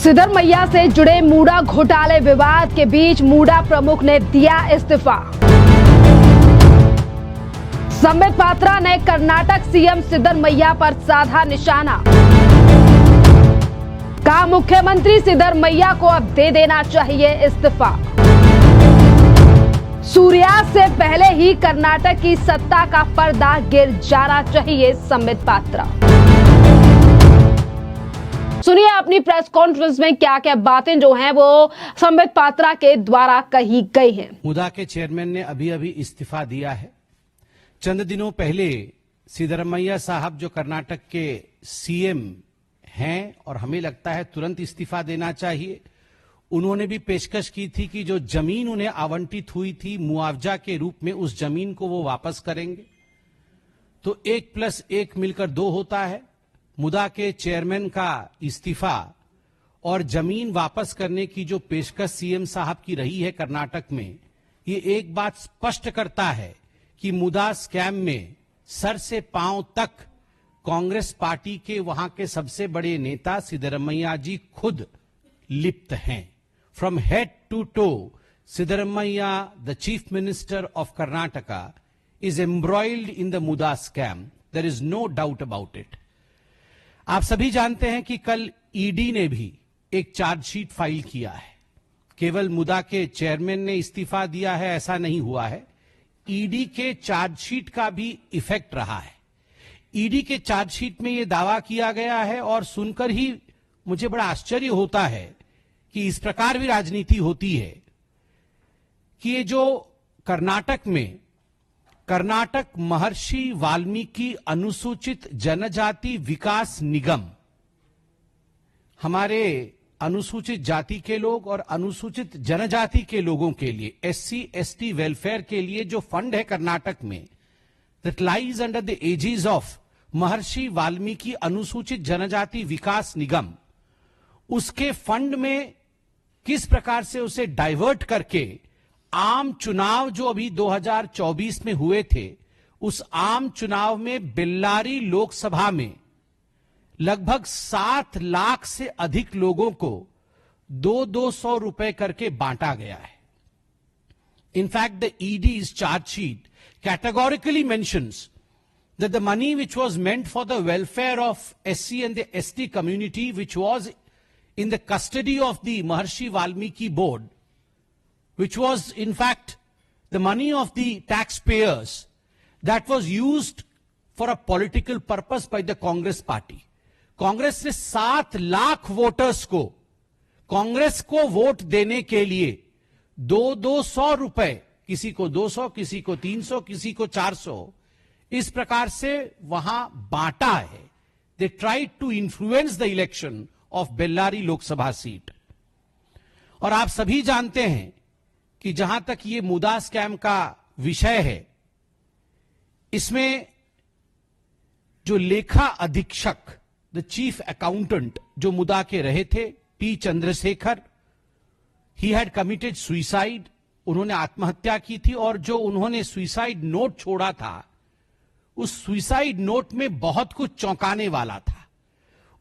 सिद्धरमैया से जुड़े मूडा घोटाले विवाद के बीच मूडा प्रमुख ने दिया इस्तीफा। संबित पात्रा ने कर्नाटक सीएम सिद्धरमैया पर साधा निशाना। कहा मुख्यमंत्री सिद्धरमैया को अब दे देना चाहिए इस्तीफा। सूर्यास्त से पहले ही कर्नाटक की सत्ता का पर्दा गिर जाना चाहिए, संबित पात्रा। सुनिए अपनी प्रेस कॉन्फ्रेंस में क्या क्या बातें जो हैं वो संबित पात्रा के द्वारा कही गई हैं। मुदा के चेयरमैन ने अभी अभी इस्तीफा दिया है। चंद दिनों पहले सिद्धरमैया साहब जो कर्नाटक के सीएम हैं और हमें लगता है तुरंत इस्तीफा देना चाहिए, उन्होंने भी पेशकश की थी कि जो जमीन उन्हें आवंटित हुई थी मुआवजा के रूप में, उस जमीन को वो वापस करेंगे। तो 1+1 मिलकर 2 होता है। मुदा के चेयरमैन का इस्तीफा और जमीन वापस करने की जो पेशकश सीएम साहब की रही है कर्नाटक में, ये एक बात स्पष्ट करता है कि मुदा स्कैम में सर से पांव तक कांग्रेस पार्टी के वहां के सबसे बड़े नेता सिद्धरमैया जी खुद लिप्त हैं। From head to toe, Siddaramaiah, the chief minister of Karnataka, is embroiled in the MUDA scam. There is no doubt about it. आप सभी जानते हैं कि कल ईडी ने भी एक चार्जशीट फाइल किया है। केवल मुदा के चेयरमैन ने इस्तीफा दिया है ऐसा नहीं हुआ है, ईडी के चार्जशीट का भी इफेक्ट रहा है। ईडी के चार्जशीट में यह दावा किया गया है और सुनकर ही मुझे बड़ा आश्चर्य होता है कि इस प्रकार भी राजनीति होती है कि ये जो कर्नाटक में कर्नाटक महर्षि वाल्मीकि अनुसूचित जनजाति विकास निगम, हमारे अनुसूचित जाति के लोग और अनुसूचित जनजाति के लोगों के लिए SC/ST वेलफेयर के लिए जो फंड है कर्नाटक में, that lies under the aegis of Maharishi Valmiki अनुसूचित जनजाति विकास निगम, उसके फंड में किस प्रकार से उसे डाइवर्ट करके आम चुनाव जो अभी 2024 में हुए थे, उस आम चुनाव में बेल्लारी लोकसभा में लगभग 7 लाख से अधिक लोगों को 200 रुपए करके बांटा गया है। In fact the ED's chargesheet categorically mentions that the money which was meant for the welfare of SC and the ST community, which was in the custody of the Maharshi Valmiki board, which was in fact the money of the taxpayers, that was used for a political purpose by the Congress party. Congress ने 7 lakh voters को कांग्रेस को vote देने के लिए 200 रुपए, किसी को 200, किसी को 300, किसी को 400, इस प्रकार से वहां बांटा है। They tried to influence the election of Bellary Lok Sabha seat. और आप सभी जानते हैं कि जहां तक ये मुदा स्कैम का विषय है, इसमें जो लेखा अधीक्षक, द चीफ अकाउंटेंट जो मुदा के रहे थे, T Chandrashekhar, he had committed suicide, उन्होंने आत्महत्या की थी। और जो उन्होंने सुइसाइड नोट छोड़ा था, उस सुइसाइड नोट में बहुत कुछ चौंकाने वाला था।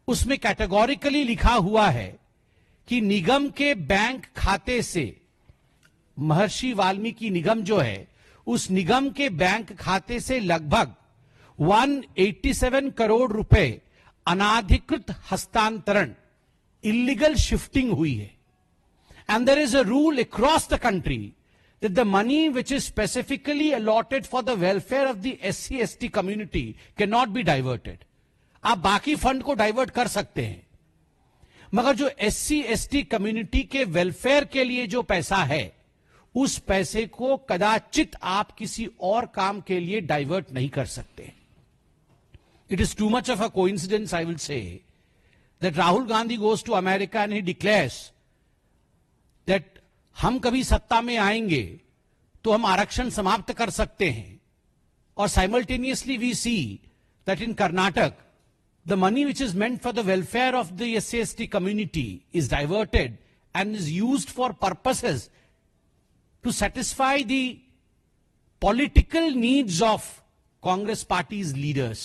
उसमें कैटेगोरिकली लिखा हुआ है कि निगम के बैंक खाते से, महर्षि वाल्मीकि निगम जो है, उस निगम के बैंक खाते से लगभग 187 करोड़ रुपए अनाधिकृत हस्तांतरण, इलीगल शिफ्टिंग हुई है। And there is a rule across the country that the money which is specifically allotted for the welfare of the SC/ST community can not be diverted. आप बाकी फंड को डाइवर्ट कर सकते हैं, मगर जो SC/ST कम्युनिटी के वेलफेयर के लिए जो पैसा है, उस पैसे को कदाचित आप किसी और काम के लिए डाइवर्ट नहीं कर सकते। It is too much of a coincidence, I will say, that Rahul Gandhi goes to America and he declares that हम कभी सत्ता में आएंगे तो हम आरक्षण समाप्त कर सकते हैं। और simultaneously we see that in Karnataka the money which is meant for the welfare of the SC/ST community is diverted and is used for purposes to satisfy the political needs of Congress party's leaders.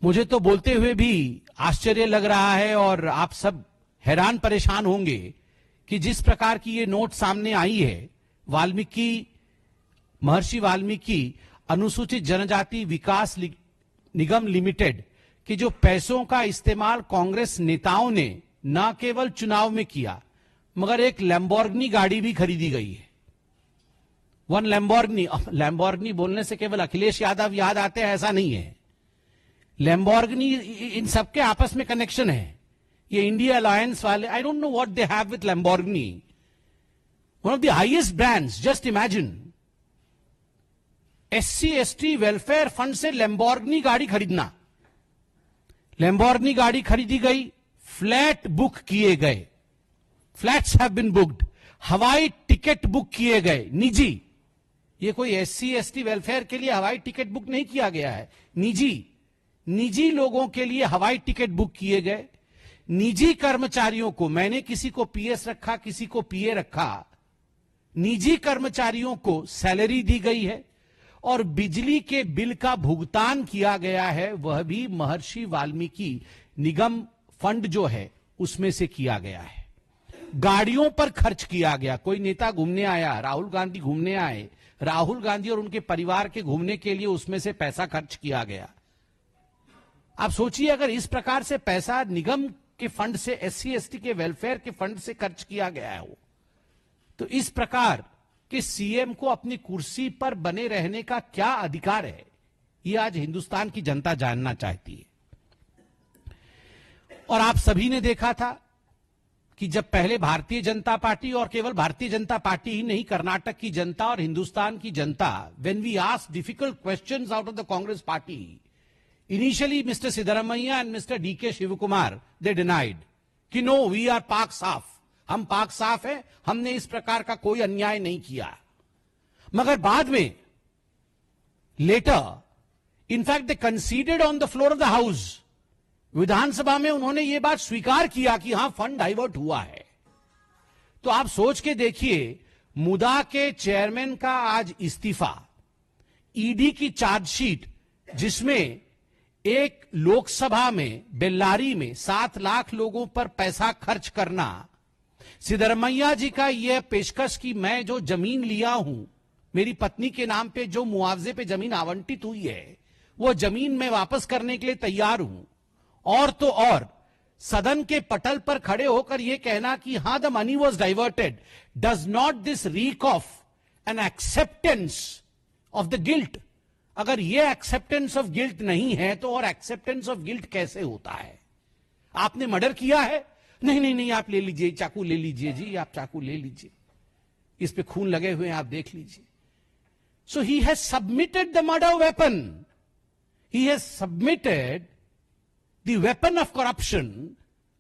मुझे तो बोलते हुए भी आश्चर्य लग रहा है और आप सब हैरान परेशान होंगे कि जिस प्रकार की ये नोट सामने आई है, महर्षि वाल्मीकि अनुसूचित जनजाति विकास निगम लिमिटेड के जो पैसों का इस्तेमाल कांग्रेस नेताओं ने न केवल चुनाव में किया, मगर एक लैम्बोर्गिनी गाड़ी भी खरीदी गई है। वन लैम्बोर्गिनी बोलने से केवल अखिलेश यादव याद आते हैं ऐसा नहीं है। लैम्बोर्गिनी, इन सबके आपस में कनेक्शन है। ये इंडिया अलायंस वाले, I don't know what they have with Lamborghini, one of the highest brands. Just imagine, SC ST welfare fund से लैम्बोर्गिनी गाड़ी खरीदना। लैम्बोर्गिनी गाड़ी खरीदी गई, फ्लैट बुक किए गए, फ्लैट्स हैव बीन बुक्ड, हवाई टिकट बुक किए गए निजी। ये कोई SC ST वेलफेयर के लिए हवाई टिकट बुक नहीं किया गया है, निजी लोगों के लिए हवाई टिकट बुक किए गए। निजी कर्मचारियों को, मैंने किसी को PS रखा, किसी को PA रखा, निजी कर्मचारियों को सैलरी दी गई है और बिजली के बिल का भुगतान किया गया है, वह भी महर्षि वाल्मीकि निगम फंड जो है उसमें से किया गया है। गाड़ियों पर खर्च किया गया। कोई नेता घूमने आया, राहुल गांधी घूमने आए, राहुल गांधी और उनके परिवार के घूमने के लिए उसमें से पैसा खर्च किया गया। आप सोचिए, अगर इस प्रकार से पैसा निगम के फंड से, SC ST के वेलफेयर के फंड से खर्च किया गया है, तो इस प्रकार कि सीएम को अपनी कुर्सी पर बने रहने का क्या अधिकार है, यह आज हिंदुस्तान की जनता जानना चाहती है। और आप सभी ने देखा था कि जब पहले भारतीय जनता पार्टी, और केवल भारतीय जनता पार्टी ही नहीं, कर्नाटक की जनता और हिंदुस्तान की जनता, when we asked difficult questions out of the Congress party, initially mister Siddaramaiah and mister DK Shivakumar, they denied कि नो, वी आर पाक साफ, हम पाक साफ है, हमने इस प्रकार का कोई अन्याय नहीं किया। मगर बाद में, later, in fact they considered on the floor of the house, विधानसभा में उन्होंने यह बात स्वीकार किया कि हां, फंड डाइवर्ट हुआ है। तो आप सोच के देखिए, मुदा के चेयरमैन का आज इस्तीफा, ईडी की चार्जशीट जिसमें एक लोकसभा में बेल्लारी में 7 लाख लोगों पर पैसा खर्च करना, सिद्धरमैया जी का यह पेशकश कि मैं जो जमीन लिया हूं, मेरी पत्नी के नाम पे जो मुआवजे पे जमीन आवंटित हुई है, वो जमीन मैं वापस करने के लिए तैयार हूं। और तो और, सदन के पटल पर खड़े होकर यह कहना कि हां, the money was diverted, does not this rig of N acceptance of the guilt? अगर यह एक्सेप्टेंस ऑफ गिल्ट नहीं है तो और एक्सेप्टेंस ऑफ गिल्ट कैसे होता है? आपने मर्डर किया है? नहीं, आप ले लीजिए, चाकू ले लीजिए जी, आप चाकू ले लीजिए, इस पे खून लगे हुए हैं, आप देख लीजिए। So he has submitted the murder weapon, he has submitted the weapon of corruption,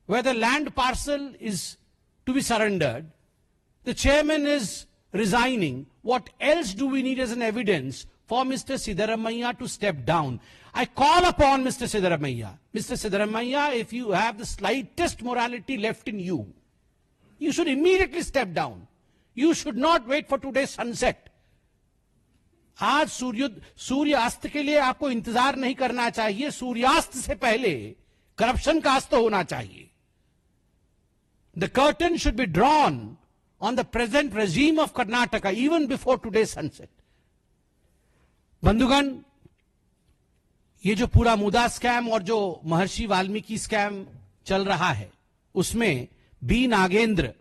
where the land parcel is to be surrendered. The chairman is resigning. What else do we need as an evidence for Mr. Siddaramaiah to step down? I call upon Mr. Siddaramaiah. Mr. Siddaramaiah, if you have the slightest morality left in you, you should immediately step down. You should not wait for today's sunset. आज सूर्यास्त के लिए आपको इंतजार नहीं करना चाहिए, सूर्यास्त से पहले करप्शन का अस्त होना चाहिए। The curtain should be drawn on the present regime of Karnataka even before today sunset. बंधुगण, ये जो पूरा मुदा स्कैम और जो महर्षि वाल्मीकि स्कैम चल रहा है, उसमें बी नागेंद्र,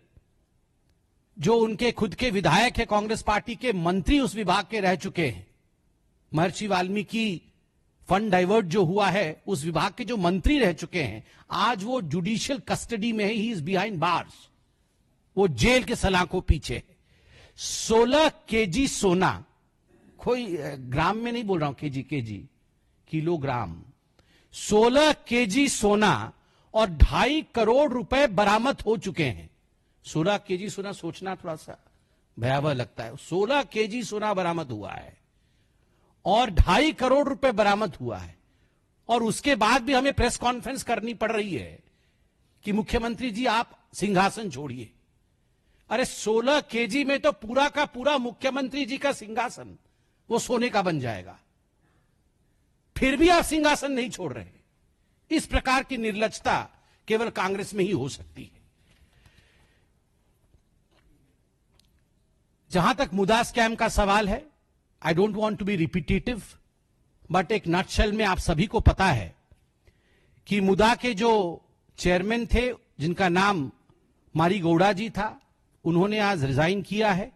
जो उनके खुद के विधायक है, कांग्रेस पार्टी के मंत्री उस विभाग के रह चुके हैं, महर्षि वाल्मीकि फंड डाइवर्ट जो हुआ है उस विभाग के जो मंत्री रह चुके हैं, आज वो जुडिशियल कस्टडी में है, ही इज बिहाइंड बार्स, वो जेल के सलाखों पीछे है। 16 kg सोना, कोई ग्राम में नहीं बोल रहा हूं, केजी, किलोग्राम, 16 kg सोना और 2.5 करोड़ रुपए बरामद हो चुके हैं। 16 kg सोना, सोचना थोड़ा सा भयावह लगता है। 16 kg सोना बरामद हुआ है और 2.5 करोड़ रुपए बरामद हुआ है, और उसके बाद भी हमें प्रेस कॉन्फ्रेंस करनी पड़ रही है कि मुख्यमंत्री जी आप सिंहासन छोड़िए। अरे 16 kg में तो पूरा का पूरा मुख्यमंत्री जी का सिंहासन वो सोने का बन जाएगा, फिर भी आप सिंहासन नहीं छोड़ रहे। इस प्रकार की निर्लज्जता केवल कांग्रेस में ही हो सकती है। जहां तक मुदा स्कैम का सवाल है, I don't want to be repetitive, but एक नटशेल में आप सभी को पता है कि मुदा के जो चेयरमैन थे, जिनका नाम मारी गौड़ा जी था, उन्होंने आज रिजाइन किया है।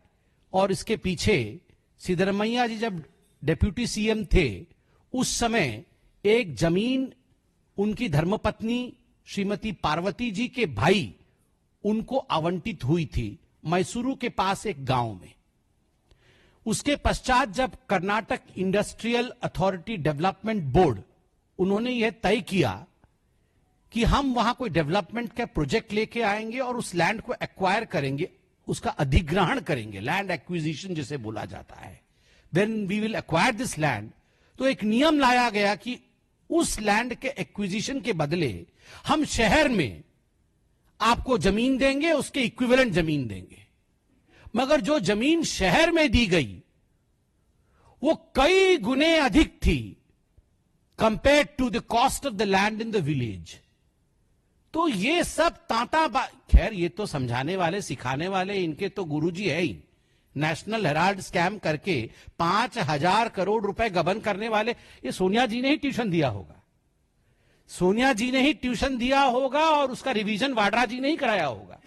और इसके पीछे सिद्धरमैया जी जब डिप्यूटी सीएम थे, उस समय एक जमीन उनकी धर्मपत्नी श्रीमती पार्वती जी के भाई उनको आवंटित हुई थी मैसूरू के पास एक गांव में। उसके पश्चात जब Karnataka industrial authority development board, उन्होंने यह तय किया कि हम वहां कोई डेवलपमेंट का प्रोजेक्ट लेके आएंगे और उस लैंड को एक्वायर करेंगे, उसका अधिग्रहण करेंगे, लैंड एक्विजिशन जिसे बोला जाता है। When we will acquire this land, तो एक नियम लाया गया कि उस लैंड के एक्विजिशन के बदले हम शहर में आपको जमीन देंगे, उसके इक्विवेलेंट जमीन देंगे। मगर जो जमीन शहर में दी गई वो कई गुने अधिक थी compare to the cost of the land in the village. तो ये सब खैर ये तो समझाने वाले, सिखाने वाले इनके तो गुरुजी है ही। नेशनल हेराल्ड स्कैम करके 5,000 करोड़ रुपए गबन करने वाले, ये सोनिया जी ने ही ट्यूशन दिया होगा। सोनिया जी ने ही ट्यूशन दिया होगा और उसका रिवीजन वाड्रा जी ने ही कराया होगा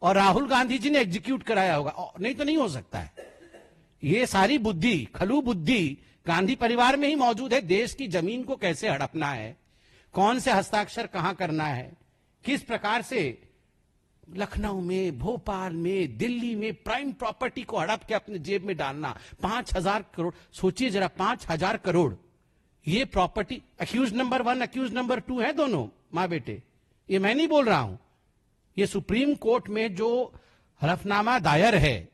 और राहुल गांधी जी ने एग्जीक्यूट कराया होगा, नहीं तो नहीं हो सकता है। ये सारी बुद्धि, खलू बुद्धि गांधी परिवार में ही मौजूद है। देश की जमीन को कैसे हड़पना है, कौन से हस्ताक्षर कहां करना है, किस प्रकार से लखनऊ में, भोपाल में, दिल्ली में प्राइम प्रॉपर्टी को हड़प के अपने जेब में डालना। 5,000 करोड़, सोचिए जरा, 5,000 करोड़ ये property. Accused number 1, accused number 2 है दोनों मां बेटे, ये मैं नहीं बोल रहा हूं। ये सुप्रीम कोर्ट में जो हलफनामा दायर है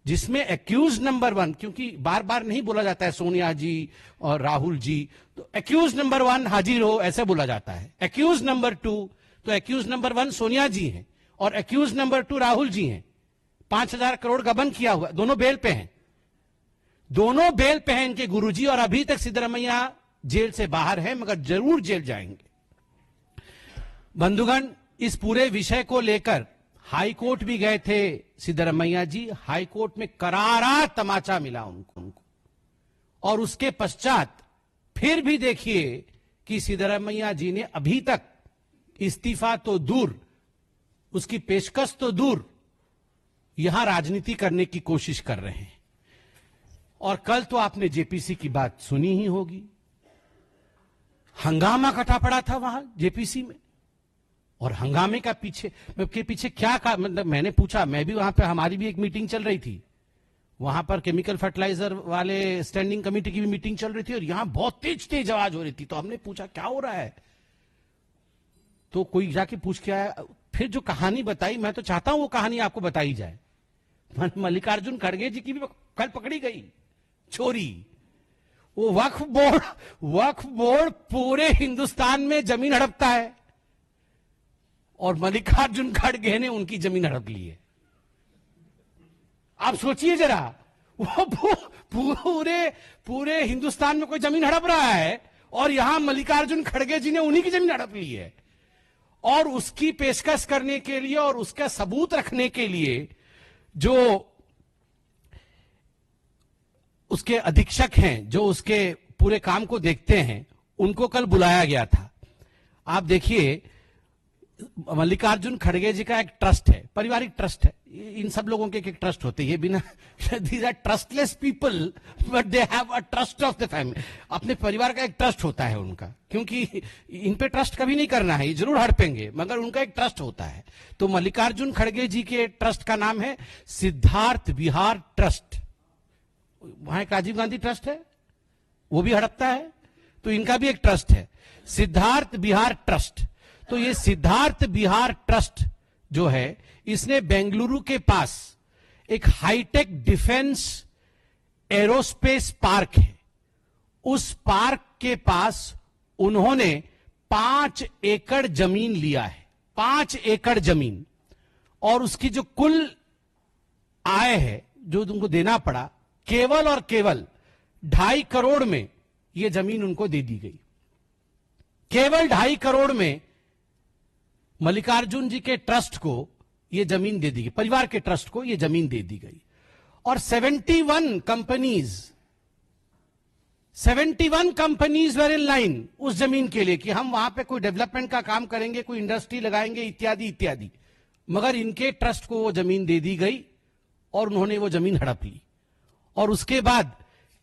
जिसमें अक्यूज नंबर 1, क्योंकि बार बार नहीं बोला जाता है सोनिया जी और राहुल जी, तो अक्यूज नंबर 1 हाजिर हो ऐसे बोला जाता है। अक्यूज नंबर 2, तो अक्यूज नंबर 1 सोनिया जी हैं और अक्यूज नंबर 2 राहुल जी हैं। 5,000 करोड़ गबन किया हुआ, दोनों बेल पे हैं, दोनों बेल पे हैं इनके गुरुजी। और अभी तक सिद्धरमैया जेल से बाहर है, मगर जरूर जेल जाएंगे। बंधुगण, इस पूरे विषय को लेकर हाई कोर्ट भी गए थे सिद्धरमैया जी। हाई कोर्ट में करारा तमाचा मिला उनको। और उसके पश्चात फिर भी देखिए कि सिद्धरमैया जी ने अभी तक इस्तीफा तो दूर, उसकी पेशकश तो दूर, यहां राजनीति करने की कोशिश कर रहे हैं। और कल तो आपने जेपीसी की बात सुनी ही होगी। हंगामा कटा पड़ा था वहां जेपीसी में, और हंगामे के पीछे क्या का मतलब, मैंने पूछा, मैं भी वहां पे, हमारी भी एक मीटिंग चल रही थी वहां पर, केमिकल फर्टिलाइजर वाले स्टैंडिंग कमेटी की भी मीटिंग चल रही थी और यहां बहुत तेज तेज आवाज हो रही थी। तो हमने पूछा क्या हो रहा है, तो कोई जाके पूछ के आया। फिर जो कहानी बताई, मैं तो चाहता हूं वो कहानी आपको बताई जाए। मल्लिकार्जुन खड़गे जी की भी कल पकड़ी गई चोरी। वो वक्फ बोर्ड पूरे हिंदुस्तान में जमीन हड़पता है और मल्लिकार्जुन खड़गे ने उनकी जमीन हड़प ली है। आप सोचिए जरा, वो पूरे हिंदुस्तान में कोई जमीन हड़प रहा है और यहां मल्लिकार्जुन खड़गे जी ने उन्हीं की जमीन हड़प ली है। और उसकी पेशकश करने के लिए और उसका सबूत रखने के लिए जो उसके अधीक्षक हैं, जो उसके पूरे काम को देखते हैं, उनको कल बुलाया गया था। आप देखिए, मल्लिकार्जुन खड़गे जी का एक ट्रस्ट है, पारिवारिक ट्रस्ट है। इन सब लोगों के एक ट्रस्ट होते हैं, ये बिना, these are trustless people but they have a trust of the family. अपने परिवार का एक ट्रस्ट होता है उनका, क्योंकि इन पे ट्रस्ट कभी नहीं करना है, ये जरूर हड़पेंगे, मगर उनका एक ट्रस्ट होता है। तो मल्लिकार्जुन खड़गे जी के ट्रस्ट का नाम है सिद्धार्थ विहार ट्रस्ट। वहां एक राजीव गांधी ट्रस्ट है, वो भी हड़पता है, तो इनका भी एक ट्रस्ट है, सिद्धार्थ विहार ट्रस्ट। तो ये सिद्धार्थ विहार ट्रस्ट जो है, इसने बेंगलुरु के पास एक हाईटेक डिफेंस एरोस्पेस पार्क है, उस पार्क के पास उन्होंने 5 एकड़ जमीन लिया है, 5 एकड़ जमीन। और उसकी जो कुल आय है जो तुमको देना पड़ा, केवल और केवल 2.5 करोड़ में यह जमीन उनको दे दी गई। केवल 2.5 करोड़ में मल्लिकार्जुन जी के ट्रस्ट को यह जमीन दे दी गई, परिवार के ट्रस्ट को यह जमीन दे दी गई। और 71 कंपनीज वर इन लाइन उस जमीन के लिए कि हम वहां पे कोई डेवलपमेंट का काम करेंगे, कोई इंडस्ट्री लगाएंगे, इत्यादि इत्यादि। मगर इनके ट्रस्ट को वो जमीन दे दी गई और उन्होंने वो जमीन हड़प ली। और उसके बाद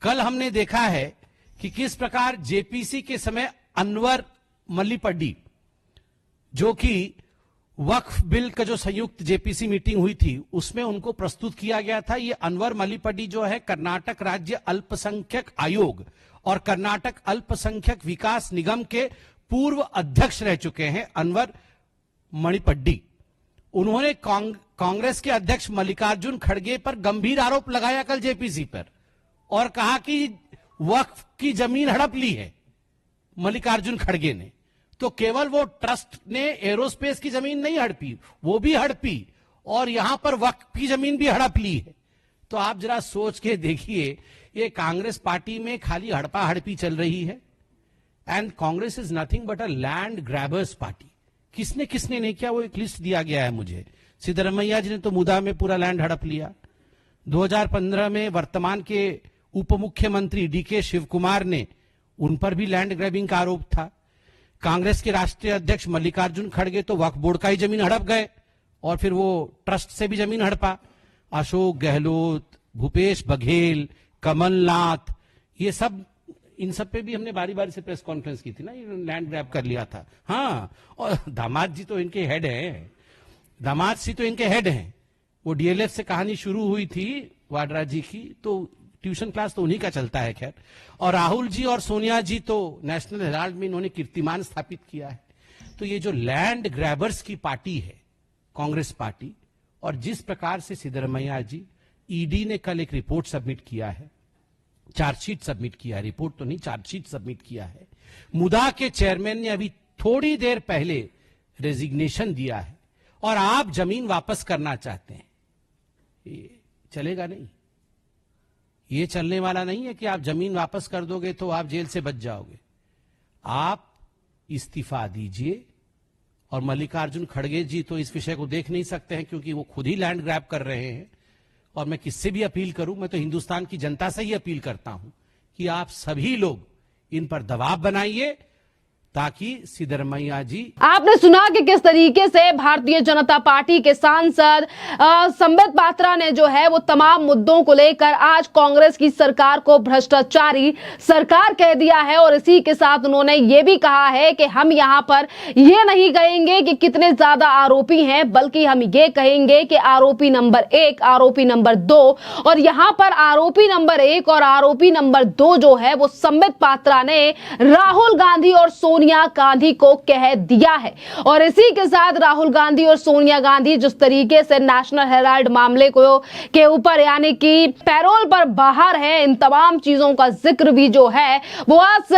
कल हमने देखा है कि किस प्रकार जेपीसी के समय अनवर मल्लीपड्डी, जो कि वक्फ बिल का जो संयुक्त जेपीसी मीटिंग हुई थी उसमें उनको प्रस्तुत किया गया था। ये अनवर मल्लीपड्डी जो है कर्नाटक राज्य अल्पसंख्यक आयोग और कर्नाटक अल्पसंख्यक विकास निगम के पूर्व अध्यक्ष रह चुके हैं अनवर मणिपड्डी। उन्होंने कांग्रेस के अध्यक्ष मल्लिकार्जुन खड़गे पर गंभीर आरोप लगाया कल जेपीसी पर और कहा कि वक्फ की जमीन हड़प ली है मल्लिकार्जुन खड़गे ने। तो केवल वो ट्रस्ट ने एरोस्पेस की जमीन नहीं हड़पी, वो भी हड़पी और यहां पर वक्फ की जमीन भी हड़प ली है। तो आप जरा सोच के देखिए, ये कांग्रेस पार्टी में खाली हड़पा हड़पी चल रही है। And Congress is nothing but a land grabbers party. किसने किसने नहीं किया वो एक लिस्ट दिया गया है मुझे। सिद्धरमैया जी ने तो मुदा में पूरा लैंड हड़प लिया। 2015 में वर्तमान के उप मुख्यमंत्री डीके शिव कुमार ने, उन पर भी लैंड ग्रैबिंग का आरोप था। कांग्रेस के राष्ट्रीय अध्यक्ष मल्लिकार्जुन खड़गे तो वक्फ बोर्ड का ही जमीन हड़प गए और फिर वो ट्रस्ट से भी जमीन हड़पा। अशोक गहलोत, भूपेश बघेल, कमलनाथ, ये सब, इन सब पे भी हमने बारी बारी से प्रेस कॉन्फ्रेंस की थी ना, लैंड ग्रैब कर लिया था। हाँ, और दामाद जी तो इनके हेड हैं, दामाद जी तो इनके हेड हैं। वो डीएलएफ से कहानी शुरू हुई थी वाड्रा जी की, तो ट्यूशन क्लास तो उन्हीं का चलता है खैर। और राहुल जी और सोनिया जी तो नेशनल हेराल्ड में इन्होंने कीर्तिमान स्थापित किया है। तो ये जो लैंड ग्रैबर्स की पार्टी है कांग्रेस पार्टी, और जिस प्रकार से सिद्धरमैया जी, ईडी ने कल एक रिपोर्ट सबमिट किया है, चार्जशीट सबमिट किया है, रिपोर्ट तो नहीं चार्जशीट सबमिट किया है। मुदा के चेयरमैन ने अभी थोड़ी देर पहले रेजिग्नेशन दिया है और आप जमीन वापस करना चाहते हैं। ये चलेगा नहीं, ये चलने वाला नहीं है कि आप जमीन वापस कर दोगे तो आप जेल से बच जाओगे। आप इस्तीफा दीजिए। और मल्लिकार्जुन खड़गे जी तो इस विषय को देख नहीं सकते हैं क्योंकि वो खुद ही लैंड ग्रैब कर रहे हैं। और मैं किससे भी अपील करूं, मैं तो हिंदुस्तान की जनता से ही अपील करता हूं कि आप सभी लोग इन पर दबाव बनाइए ताकि सिद्धरमैया जी। आपने सुना कि किस तरीके से भारतीय जनता पार्टी के सांसद संबित पात्रा ने जो है वो तमाम मुद्दों को लेकर आज कांग्रेस की सरकार को भ्रष्टाचारी सरकार कह दिया है। और इसी के साथ उन्होंने ये भी कहा है कि हम यहां पर ये नहीं कहेंगे कि कितने ज्यादा आरोपी हैं, बल्कि हम ये कहेंगे कि आरोपी नंबर 1, आरोपी नंबर 2, और यहां पर आरोपी नंबर 1 और आरोपी नंबर 2 जो है वो संबित पात्रा ने राहुल गांधी और सोनिया गांधी को कह दिया है। और इसी के साथ राहुल गांधी और सोनिया गांधी जिस तरीके से नेशनल हेराल्ड मामले को के ऊपर यानी कि पैरोल पर बाहर है, इन तमाम चीजों का जिक्र भी जो है वो आज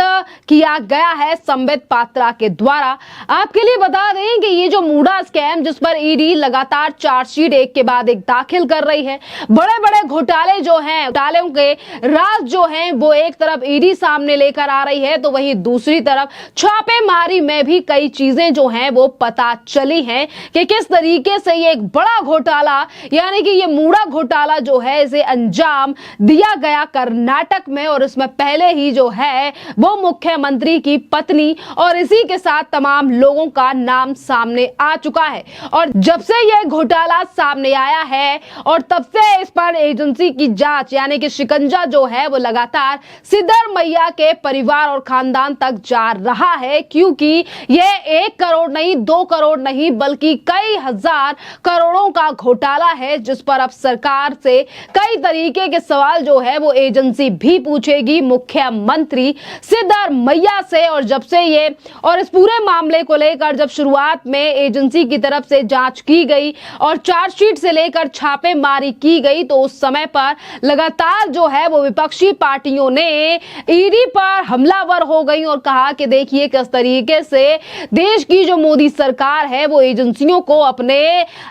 किया गया है संबित पात्रा के द्वारा। आपके लिए बता दें कि ये जो मूडा स्कैम जिस पर ईडी लगातार चार्जशीट एक के बाद एक दाखिल कर रही है, बड़े बड़े घोटाले जो हैं, घोटालों के राज जो हैं वो एक तरफ ईडी सामने लेकर आ रही है, तो वहीं दूसरी तरफ छापेमारी में भी कई चीजें जो हैं वो पता चली हैं कि किस तरीके से ये एक बड़ा घोटाला यानी कि ये मूडा घोटाला जो है इसे अंजाम दिया गया कर्नाटक में। और इसमें पहले ही जो है वो मुख्यमंत्री की पत्नी और इसी के साथ तमाम लोगों का नाम सामने आ चुका है। और जब से ये घोटाला सामने आया है और तब से इस पर एजेंसी की जांच यानी कि शिकंजा जो है वो लगातार सिद्धरमैया के परिवार और खानदान तक जा रहा है, क्योंकि ये 1 करोड़ नहीं, 2 करोड़ नहीं, बल्कि कई हजार करोड़ों का घोटाला है जिस पर अब सरकार से कई तरीके के सवाल जो है वो एजेंसी भी पूछेगी मुख्यमंत्री सिद्धरमैया से। और जब से ये और इस पूरे मामले को लेकर जब शुरुआत में एजेंसी की तरफ से जांच की गई और चार्जशीट से लेकर छापेमारी की गई, तो उस समय पर लगातार जो है वो विपक्षी पार्टियों ने ईडी पर हमलावर हो गई और कहा कि देखिए किस तरीके से देश की जो मोदी सरकार है वो एजेंसियों को अपने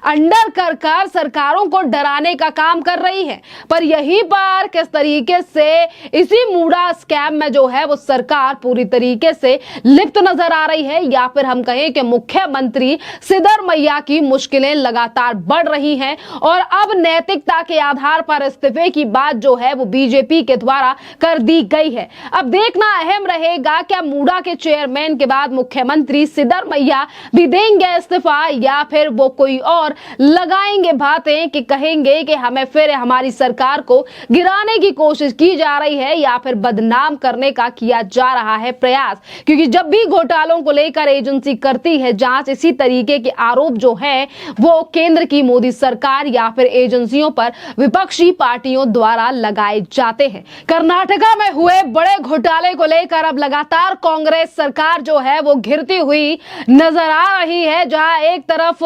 अंडर कर सरकारों को डराने का काम कर रही है। पर यहीं पर किस तरीके से इसी मूडा स्कैम में जो है वो सरकार पूरी तरीके से लिप्त नजर आ रही है, या फिर हम कहें कि मुख्यमंत्री सिद्धरमैया की मुश्किलें लगातार बढ़ रही हैं और अब नैतिकता के आधार पर इस्तीफे की बात जो है वो बीजेपी के द्वारा कर दी गई है। अब देखना अहम रहेगा क्या मूडा के चेयरमैन के बाद मुख्यमंत्री सिद्धरमैया भी देंगे इस्तीफा, या फिर वो कोई और लगाएंगे बातें कि कहेंगे कि हमें फिर हमारी सरकार को गिराने की कोशिश की जा रही है या फिर बदनाम करने का किया जा रहा है प्रयास। क्योंकि जब भी घोटालों को लेकर एजेंसी करती है जांच, इसी तरीके के आरोप जो है वो केंद्र की मोदी सरकार या फिर एजेंसियों पर विपक्षी पार्टियों द्वारा लगाए जाते हैं। कर्नाटका में हुए बड़े घोटाले को लेकर अब लगातार कांग्रेस सरकार जो है वो घिरती हुई नजर आ रही है, जहां एक तरफ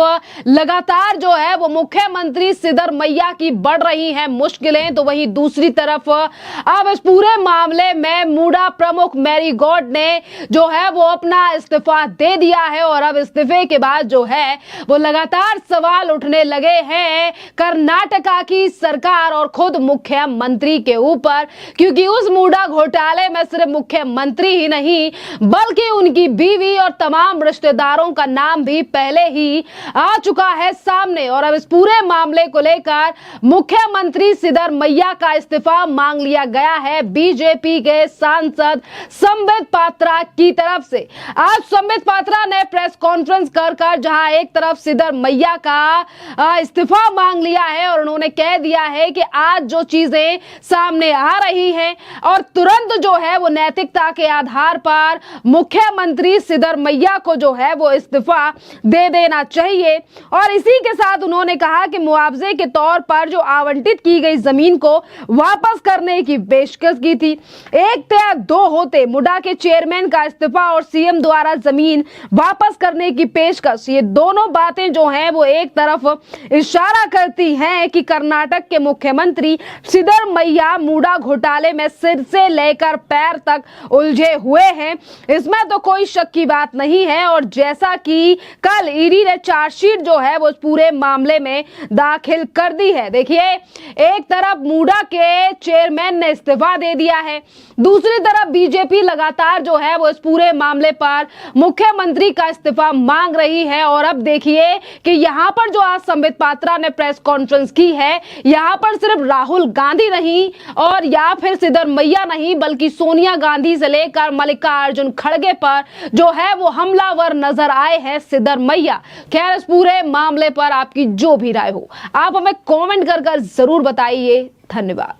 लगातार जो है वो मुख्यमंत्री सिद्धरमैया की बढ़ रही हैं मुश्किलें, तो वहीं दूसरी तरफ अब इस पूरे मामले में मूडा प्रमुख मैरी गॉड ने जो है वो अपना इस्तीफा दे दिया है और अब इस्तीफे के बाद जो है वो लगातार सवाल उठने लगे हैं कर्नाटका की सरकार और खुद मुख्यमंत्री के ऊपर। क्योंकि उस मूडा घोटाले में सिर्फ मुख्यमंत्री ही नहीं बल्कि उनकी बीवी और तमाम रिश्तेदारों का नाम भी पहले ही आ चुका है सामने, और अब इस पूरे मामले को लेकर मुख्यमंत्री सिद्धरमैया का इस्तीफा मांग लिया गया है बीजेपी के सांसद संबित पात्रा की तरफ से। आज संबित पात्रा ने प्रेस कॉन्फ्रेंस कर जहां एक तरफ सिद्धरमैया का इस्तीफा मांग लिया है और उन्होंने कह दिया है कि आज जो चीजें सामने आ रही हैं और तुरंत जो है वो नैतिकता के आधार पर मुख्यमंत्री सिद्धरमैया को जो है वो इस्तीफा दे देना चाहिए। और इसी के साथ उन्होंने कहा कि मुआवजे के तौर पर जो आवंटित की गई जमीन को वापस करने की पेशकश की थी। एक तय दो होते मूडा के चेयरमैन का इस्तीफा और सीएम द्वारा जमीन वापस करने की पेशकश, ये दोनों बातें जो हैं वो एक तरफ इशारा करती हैं कि कर्नाटक के मुख्यमंत्री सिद्धरमैया मूडा घोटाले में सिर से लेकर पैर तक उलझे हुए हैं, इसमें तो कोई शक की बात नहीं है। और जैसा कि कल ईडी ने चार्जशीट जो है वो पूरे मामले में दाखिल कर दी है। देखिए, एक तरफ मूडा के चेयरमैन ने इस्तीफा दे दिया है, दूसरी तरफ बीजेपी लगातार जो है वो इस पूरे मामले पर मुख्यमंत्री का इस्तीफा मांग रही है। और अब देखिए कि यहाँ पर जो आज संबित पात्रा ने प्रेस कॉन्फ्रेंस की है, यहाँ पर सिर्फ राहुल गांधी नहीं और या फिर सिद्धरमैया नहीं बल्कि सोनिया गांधी से लेकर मल्लिकार्जुन खड़गे पर जो है वो हमलावर नजर आए हैं सिद्धरमैया। खैर, इस पूरे मामले पर आपकी जो भी राय हो आप हमें कमेंट कर जरूर बताइए। धन्यवाद।